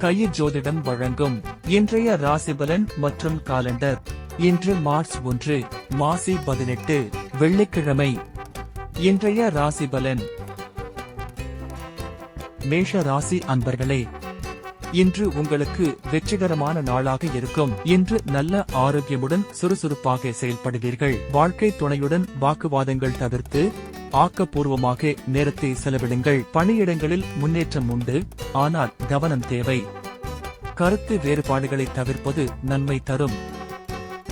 கயிர் ஜோதிடம் வழங்கும் இன்றைய ராசிபலன் மற்றும் காலண்டர். இன்று மார்ச் 1, மாசி 18, வெள்ளிக்கிழமை. இன்றைய ராசிபலன். மேஷ ராசி அன்பர்களே, இன்று உங்களுக்கு வெற்றிகரமான நாளாக இருக்கும். இன்று நல்ல ஆரோக்கியமுடன் சுறுசுறுப்பாக செயல்படுவீர்கள். வாழ்க்கை துணையுடன் வாக்குவாதங்கள் தவிர்த்து ஆக்கப்பூர்வமாக நேரத்தை செலவிடுங்கள். பணியிடங்களில் முன்னேற்றம் உண்டு, ஆனால் கவனம் தேவை. கருத்து வேறுபாடுகளை தவிர்ப்பது நன்மை தரும்.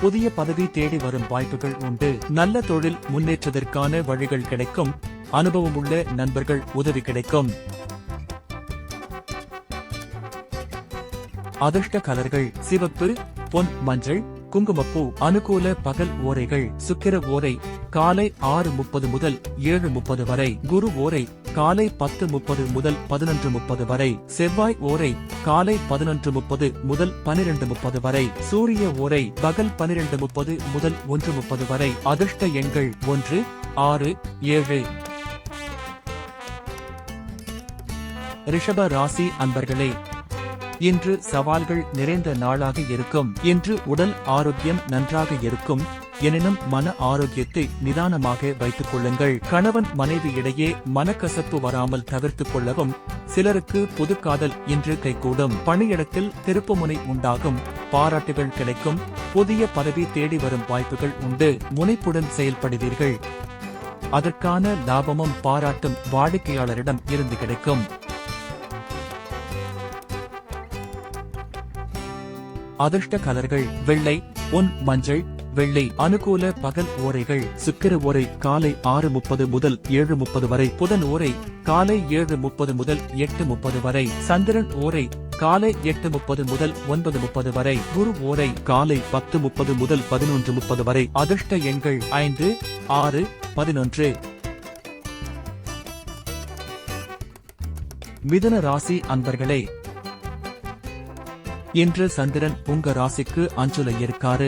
புதிய பதவி தேடி வரும் வாய்ப்புகள் உண்டு. நல்ல தொழில் முன்னேற்றத்திற்கான வழிகள் கிடைக்கும். அனுபவமுள்ள நண்பர்கள் உதவி கிடைக்கும். அதிர்ஷ்ட கலர்கள் சிவப்பு, பொன், மஞ்சள், குங்குமப்பூ. அனுகூல பகல் ஓரைகள். சுக்கிர ஓரை காலை 6:30 முதல் 7:30 வரை. குரு ஓரை காலை 10:30 முதல் 11:30 வரை. செவ்வாய் ஓரை காலை 11:30 முதல் 12:30 வரை. சூரிய ஓரை பகல் 12:30 முதல் 1:30 வரை. அதிர்ஷ்ட எண்கள் 1, 6, 7. ரிஷப ராசி அன்பர்களே, இன்று சவால்கள் நிறைந்த நாளாக இருக்கும். இன்று உடல் ஆரோக்கியம் நன்றாக இருக்கும். எனினும் மன ஆரோக்கியத்தை நிதானமாக வைத்துக் கொள்ளுங்கள். கணவன் மனைவி இடையே மனக்கசப்பு வராமல் தவிர்த்துக் கொள்ளவும். சிலருக்கு புது காதல் இன்று கைகூடும். பணியிடத்தில் திருப்புமுனை உண்டாகும். பாராட்டுகள் கிடைக்கும். புதிய பதவி தேடி வரும் வாய்ப்புகள் உண்டு. முனைப்புடன் செயல்படுவீர்கள். அதற்கான லாபமும் பாராட்டும் வாடிக்கையாளரிடம் இருந்து கிடைக்கும். அதிர்ஷ்ட கலர்கள் வெள்ளை, பொன், மஞ்சள், வெள்ளை. அனுகூல பகல் ஓரைகள். சுக்கிர ஓரை காலை 6:30 முதல் 7:30 வரை. புதன் ஓரை காலை 7:30 முதல் 8:30 வரை. சந்திரன் ஓரை காலை 8:30 முதல் 9:30 வரை. குரு ஓரை காலை 10:30 முதல் 11:30 வரை. அதிர்ஷ்ட எண்கள் 5, 6, 11. மிதுன ராசி அன்பர்களே, இன்று சந்திரன் உங்க ராசிக்கு அஞ்சுல இருக்காரு.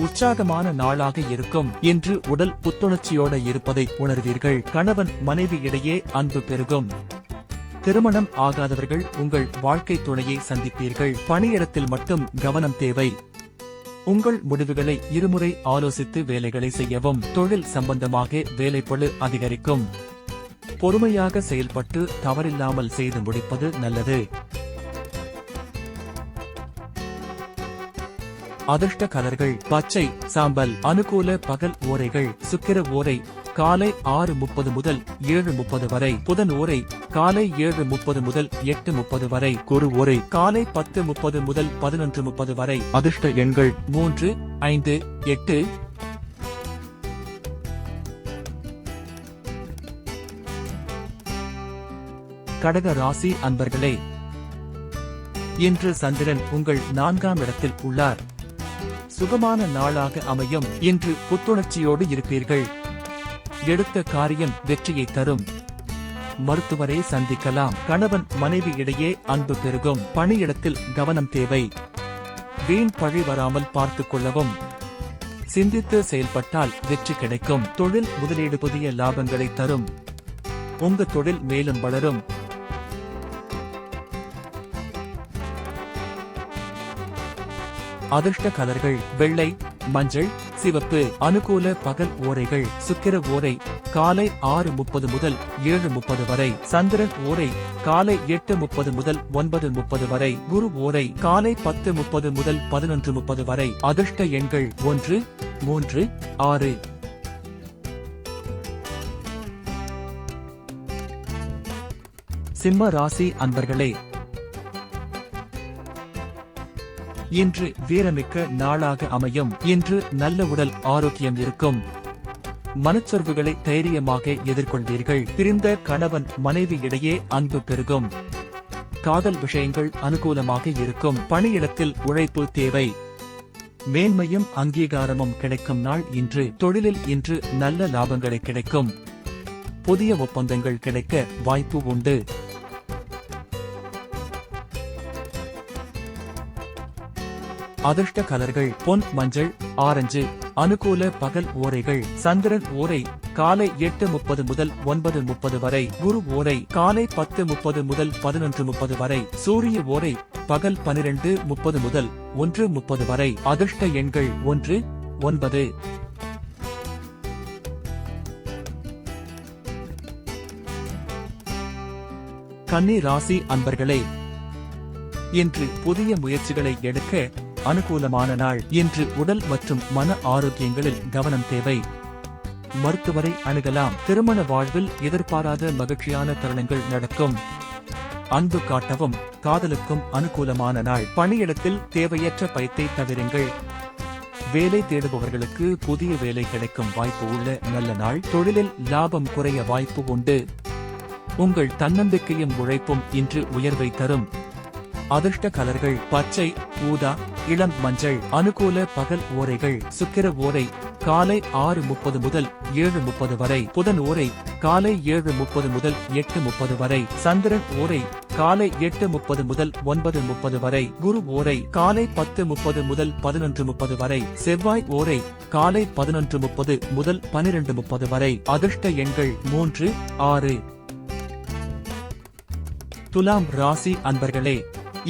உற்சாகமான நாளாக இருக்கும். இன்று உடல் புத்துணர்ச்சியோட இருப்பதை உணர்வீர்கள். கணவன் மனைவி இடையே அன்பு பெருகும். திருமணம் ஆகாதவர்கள் உங்கள் வாழ்க்கை துணையை சந்திப்பீர்கள். பணியிடத்தில் மட்டும் கவனம் தேவை. உங்கள் முடிவுகளை இருமுறை ஆலோசித்து வேலைகளை செய்யவும். தொழில் சம்பந்தமாக வேலைப்பளு அதிகரிக்கும். பொறுமையாக செயல்பட்டு தவறில்லாமல் செய்து முடிப்பது நல்லது. அதிர்ஷ்ட கலர்கள் பச்சை, சாம்பல். அனுகூல பகல் ஓரைகள். சுக்கிர ஓரை காலை 6:30 முதல் 7:30 வரை. புதன் ஓரை காலை 7:30 முதல் 8:30 வரை. குரு ஓரை காலை 10:30 முதல் 11:30 வரை. அதிர்ஷ்ட எண்கள் 3, 5, 8. கடக ராசி அன்பர்களே, இன்று சந்திரன் உங்கள் 4ஆம் இடத்தில் உள்ளார். சுகமான நாளாக அமையும். இன்று புத்துணர்ச்சியோடு இருப்பீர்கள். எடுத்த காரியம் வெற்றியை தரும். மருத்துவரை சந்திக்கலாம். கணவன் மனைவி இடையே அன்பு பெருகும். பணியிடத்தில் கவனம் தேவை. வீண் பழி வராமல் பார்த்துக் கொள்ளவும். சிந்தித்து செயல்பட்டால் வெற்றி கிடைக்கும். தொழில் முதலீடு புதிய லாபங்களை தரும். உங்க தொழில் மேலும் வளரும். அதிர்ஷ்ட கலர்கள் வெள்ளை, மஞ்சள், சிவப்பு. அனுகூல பகல் ஓரைகள். சுக்கிர ஓரை காலை 6:30 முதல் 7:30 வரை. சந்திரன் ஓரை காலை 8:30 முதல் 9:30 வரை. குரு ஓரை காலை 10:30 முதல் 11:30 வரை. அதிர்ஷ்ட எண்கள் 1, 3, 6. சிம்ம ராசி அன்பர்களே, இன்று வீரமிக்க நாளாக அமையும். இன்று நல்ல உடல் ஆரோக்கியம் இருக்கும். மனச்சொர்வுகளை தைரியமாக எதிர்கொள்வீர்கள். பிரிந்த கணவன் மனைவி இடையே அன்பு பெருகும். காதல் விஷயங்கள் அனுகூலமாக இருக்கும். பணியிடத்தில் உழைப்பு தேவை. மேன்மையும் அங்கீகாரமும் கிடைக்கும் நாள் இன்று. தொழிலில் இன்று நல்ல லாபங்களை கிடைக்கும். புதிய ஒப்பந்தங்கள் கிடைக்க வாய்ப்பு உண்டு. அதிர்ஷ்ட கலர்கள் பொன், மஞ்சள், ஆரஞ்சு. அனுகூல பகல் ஓரைகள். சந்திரன் ஓரை காலை 8:30 முதல் 9:30 வரை. குரு ஓரை காலை 10:30 முதல் 11:30 வரை. சூரிய ஓரை பகல் 12:30 முதல் 1:30 வரை. அதிர்ஷ்ட எண்கள் 1, 9. கன்னி ராசி அன்பர்களே, இன்று புதிய முயற்சிகளை எடுக்க அனுகூலமான நாள். இன்று உடல் மற்றும் மன ஆரோக்கியங்களில் கவனம் தேவை. மருத்துவரை அணுகலாம். திருமண வாழ்வில் எதிர்பாராத மகிழ்ச்சியான தருணங்கள் நடக்கும். அன்பு காட்டவும் காதலுக்கும் அனுகூலமான நாள். பணியிடத்தில் தேவையற்ற பயத்தை தவிருங்கள். வேலை தேடுபவர்களுக்கு புதிய வேலை கிடைக்கும் வாய்ப்பு உள்ள நல்ல நாள். தொழிலில் லாபம் குறைய வாய்ப்பு உண்டு. உங்கள் தன்னம்பிக்கையும் உழைப்பும் இன்று உயர்வை தரும். அதிர்ஷ்ட கலர்கள் பச்சை, ஊதா, இளம் மஞ்சள். அனுகூல பகல் ஓரைகள். சுக்கிர ஓரை காலை 6:30 முதல் 7:30 வரை. புதன் ஓரை காலை 7:30 முதல் 8:30 வரை. சந்திரன் ஓரை காலை 8:30 முதல் 9:30 வரை. குரு ஓரை காலை 10:30 முதல் 11:30 வரை. செவ்வாய் ஓரை காலை 11:30 முதல் 12:30 வரை. அதிர்ஷ்ட எண்கள் 3, 6. துலாம் ராசி அன்பர்களே,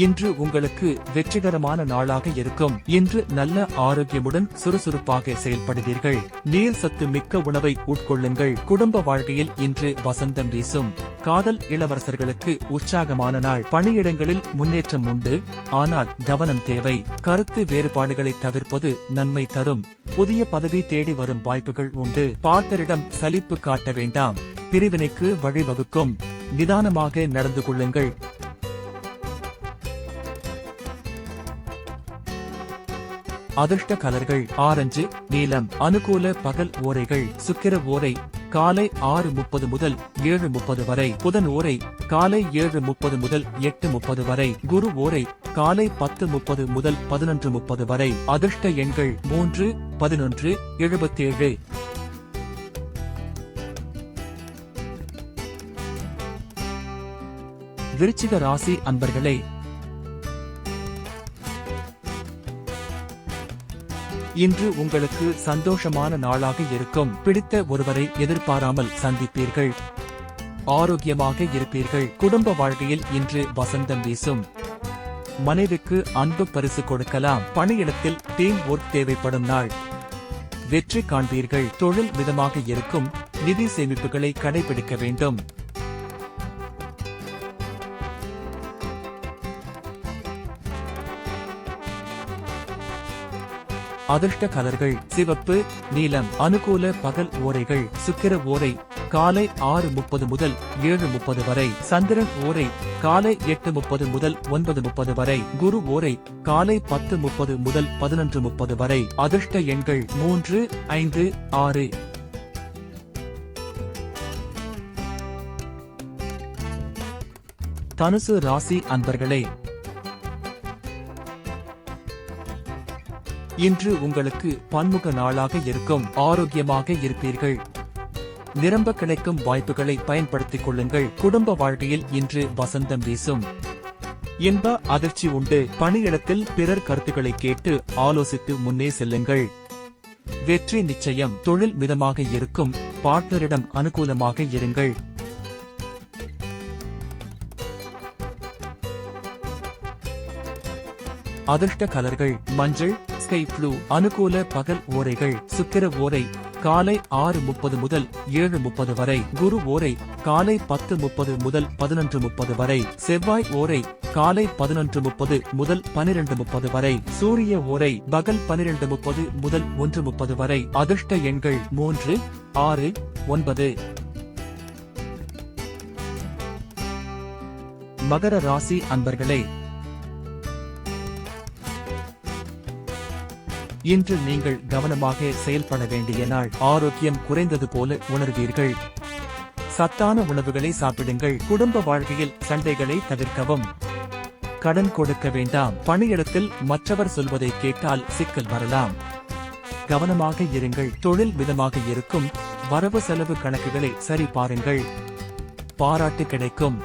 இன்று உங்களுக்கு வெற்றிகரமான நாளாக இருக்கும். இன்று நல்ல ஆரோக்கியமுடன் சுறுசுறுப்பாக செயல்படுவீர்கள். நீர் சத்து மிக்க உணவை உட்கொள்ளுங்கள். குடும்ப வாழ்க்கையில் இன்று வசந்தம் வீசும். காதல் இளவரசர்களுக்கு உற்சாகமான நாள். பணியிடங்களில் முன்னேற்றம் உண்டு, ஆனால் கவனம் தேவை. கருத்து வேறுபாடுகளை தவிர்ப்பது நன்மை தரும். புதிய பதவி தேடி வரும் வாய்ப்புகள் உண்டு. பார்ட்னரிடம் சலிப்பு காட்ட வேண்டாம். பிரிவினைக்கு வழிவகுக்கும். நிதானமாக நடந்து கொள்ளுங்கள். அதிர்ஷ்ட கலர்கள் ஆரஞ்சு, நீலம். அனுகூல பகல் ஓரைகள். சுக்கிர ஓரை காலை 6:30 முதல் 7:30 வரை. புதன் ஓரை காலை 7:30 முதல் 8:30 வரை. குரு ஓரை காலை 10:30 முதல் 11:30 வரை. அதிர்ஷ்ட எண்கள் 3, 11, 77. விருச்சிக ராசி அன்பர்களே, இன்று உங்களுக்கு சந்தோஷமான நாளாக இருக்கும். பிடித்த ஒருவரை எதிர்பாராமல் சந்திப்பீர்கள். ஆரோக்கியமாக இருப்பீர்கள். குடும்ப வாழ்க்கையில் இன்று வசந்தம் வீசும். மனைவிக்கு அன்பு பரிசு கொடுக்கலாம். பணியிடத்தில் டீம் ஒர்க் தேவைப்படும் நாள். வெற்றி காண்பீர்கள். தொழில் மிதமாக இருக்கும். நிதி சேமிப்புகளை கடைபிடிக்க வேண்டும். அதிர்ஷ்ட கலர்கள் சிவப்பு, நீலம். அனுகூல பகல் ஓரைகள். சுக்கிர ஓரை காலை 6:30 முதல் 7:30 வரை. சந்திரன் ஓரை காலை 8:30 முதல் 9:30 வரை. குரு ஓரை காலை 10:30 முதல் 11:30 வரை. அதிர்ஷ்ட எண்கள் 3, 5, 6. தனுசு ராசி அன்பர்களே, இன்று உங்களுக்கு பன்முக நாளாக இருக்கும். ஆரோக்கியமாக இருப்பீர்கள். நிரம்ப கிடைக்கும் வாய்ப்புகளை பயன்படுத்திக் கொள்ளுங்கள். குடும்ப வாழ்க்கையில் இன்று வசந்தம் வீசும். இன்ப அதிர்ச்சி உண்டு. பணியிடத்தில் பிறர் கருத்துக்களை கேட்டு ஆலோசித்து முன்னே செல்லுங்கள். வெற்றி நிச்சயம். தொழில் மிதமாக இருக்கும். பார்ட்னரிடம் அனுகூலமாக இருங்கள். அதிர்ஷ்ட கலர்கள் மஞ்சள், ஸ்கை ப்ளூ. அனுகூல பகல் ஓரைகள். சுக்கிர ஓரை காலை 6:30 முதல் 7:30 வரை. குரு ஓரை காலை 10:30 முதல் 11:30 வரை. செவ்வாய் ஓரை காலை 11:30 முதல் 12:30 வரை. சூரிய ஓரை பகல் 12:30 முதல் 1:30 வரை. அதிர்ஷ்ட எண்கள் 3, 6, 9. மகர ராசி அன்பர்களே, இன்று நீங்கள் கவனமாக செயல்பட வேண்டிய நாள். ஆரோக்கியம் குறைந்தது போல உணர்வீர்கள். சத்தான உணவுகளை சாப்பிடுங்கள். குடும்ப வாழ்க்கையில் சண்டைகளை தவிர்க்கவும். கடன் கொடுக்க வேண்டாம். பணியிடத்தில் மற்றவர் சொல்வதை கேட்டால் சிக்கல் வரலாம். கவனமாக இருங்கள். தொழில் மிதமாக இருக்கும். வரவு செலவு கணக்குகளை சரி பாருங்கள். பாராட்டு கிடைக்கும்.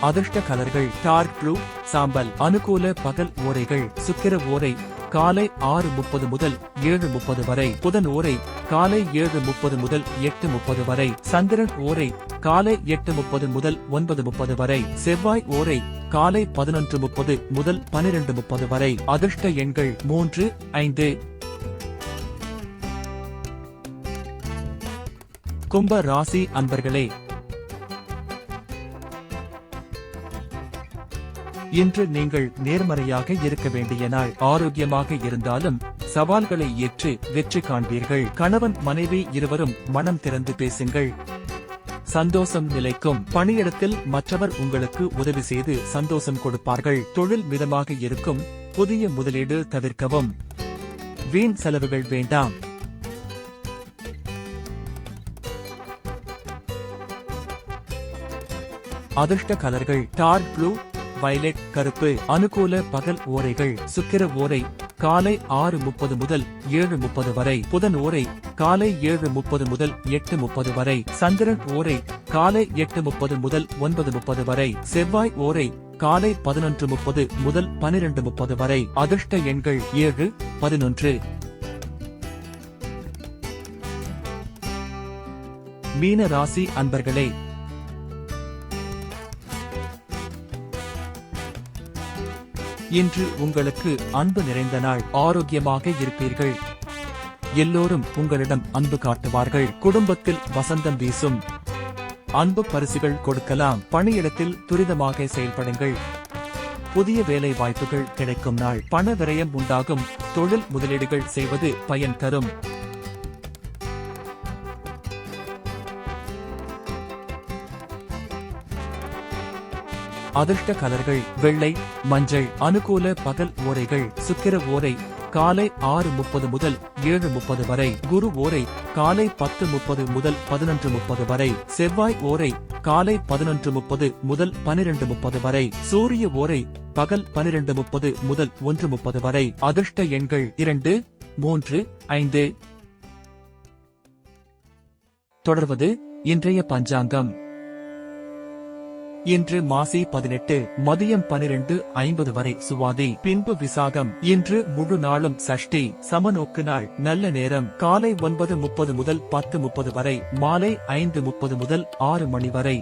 அதிர்ஷ்ட கலர்கள் டார்க் ப்ளூ, சாம்பல். அனுகூல பகல் ஓரைகள். சுக்கிர ஓரை காலை 6:30 முதல் 7:30 வரை. புதன் ஓரை காலை 7:30 முதல் 8:30 வரை. சந்திரன் ஓரை காலை 8:30 முதல் 9:30 வரை. செவ்வாய் ஓரை காலை 11:30 முதல் 12:30 வரை. அதிர்ஷ்ட எண்கள் 3, 5. கும்ப ராசி அன்பர்களே, இன்று நீங்கள் நேர்மறையாக இருக்க வேண்டிய நாள். ஆரோக்கியமாக இருந்தாலும் சவால்களை ஏற்று வெற்றி காண்பீர்கள். கணவன் மனைவி இருவரும் மனம் திறந்து பேசுங்கள். சந்தோஷம் நிலைக்கும். பணியிடத்தில் மற்றவர் உங்களுக்கு உதவி செய்து சந்தோஷம் கொடுப்பார்கள். தொழில் மிதமாக இருக்கும். புதிய முதலீடு தவிர்க்கவும். வீண் செலவுகள் வேண்டாம். அதிர்ஷ்ட கலர்கள் டார்க் ப்ளூ, வயலட், கருப்பு. அனுகூல பகல் ஓரைகள். சுக்கிர ஓரை காலை 6:30 முதல் 7:30 வரை. புதன் ஓரை காலை 7:30 முதல் 8:30 வரை. சந்திரன் ஓரை காலை 8:30 முதல் 9:30 வரை. செவ்வாய் ஓரை காலை 11:30 முதல் 12:30 வரை. அதிர்ஷ்ட எண்கள் 7, 11. மீன ராசி அன்பர்களே, இன்று உங்களுக்கு அன்பு நிறைந்த நாள். ஆரோக்கியமாக இருப்பீர்கள். எல்லோரும் உங்களிடம் அன்பு காட்டுவார்கள். குடும்பத்தில் வசந்தம் வீசும். அன்பு பரிசுகள் கொடுக்கலாம். பணியிடத்தில் துரிதமாக செயல்படுங்கள். புதிய வேலை வாய்ப்புகள் கிடைக்கும் நாள். பண விரயம் உண்டாகும். தொழில் முதலீடுகள் செய்வது பயன் தரும். அதிர்ஷ்ட கலர்கள் வெள்ளை, மஞ்சள். அனுகூல பகல் ஓரைகள். சுக்கிர ஓரை காலை 6:30 முதல் 7:30 வரை. குரு ஓரை காலை 10:30 முதல் 11:30 வரை. செவ்வாய் ஓரை காலை 11:30 முதல் 12:30 வரை. சூரிய ஓரை பகல் 12:30 முதல் 1:30 வரை. அதிர்ஷ்ட எண்கள் 2, 3, 5. தொடர்வது இன்றைய பஞ்சாங்கம். இன்று மாசி 18, மதியம் 12:50 வரை சுவாதி, பின்பு விசாகம். இன்று முழு நாளும் சஷ்டி, சமநோக்கு நாள். நல்ல நேரம் காலை 9:30 முதல் 10:30 வரை, மாலை 5:30 முதல் 6 மணி வரை.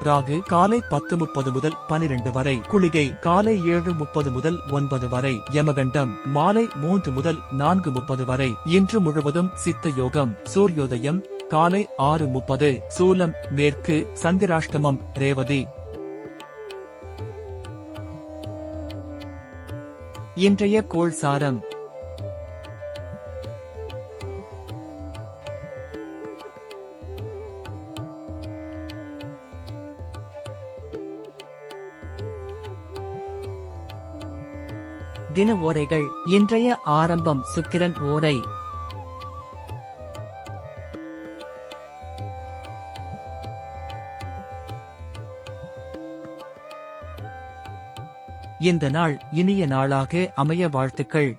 ராகு காலை 10:30 முதல் 12 வரை. குளிகை காலை 7:30 முதல் 9 வரை. யமகண்டம் மாலை 3 முதல் 4:30 வரை. இன்று முழுவதும் சித்த யோகம். சூரியோதயம் காலை 6:30. சூலம் மேற்கு. சந்திராஷ்டமம் ரேவதி. இன்றைய கோள் சாரம். தின ஓரைகள். இன்றைய ஆரம்பம் சுக்கிரன் ஓரை. இந்த நாள் இனிய நாளாக அமைய வாழ்த்துக்கள்.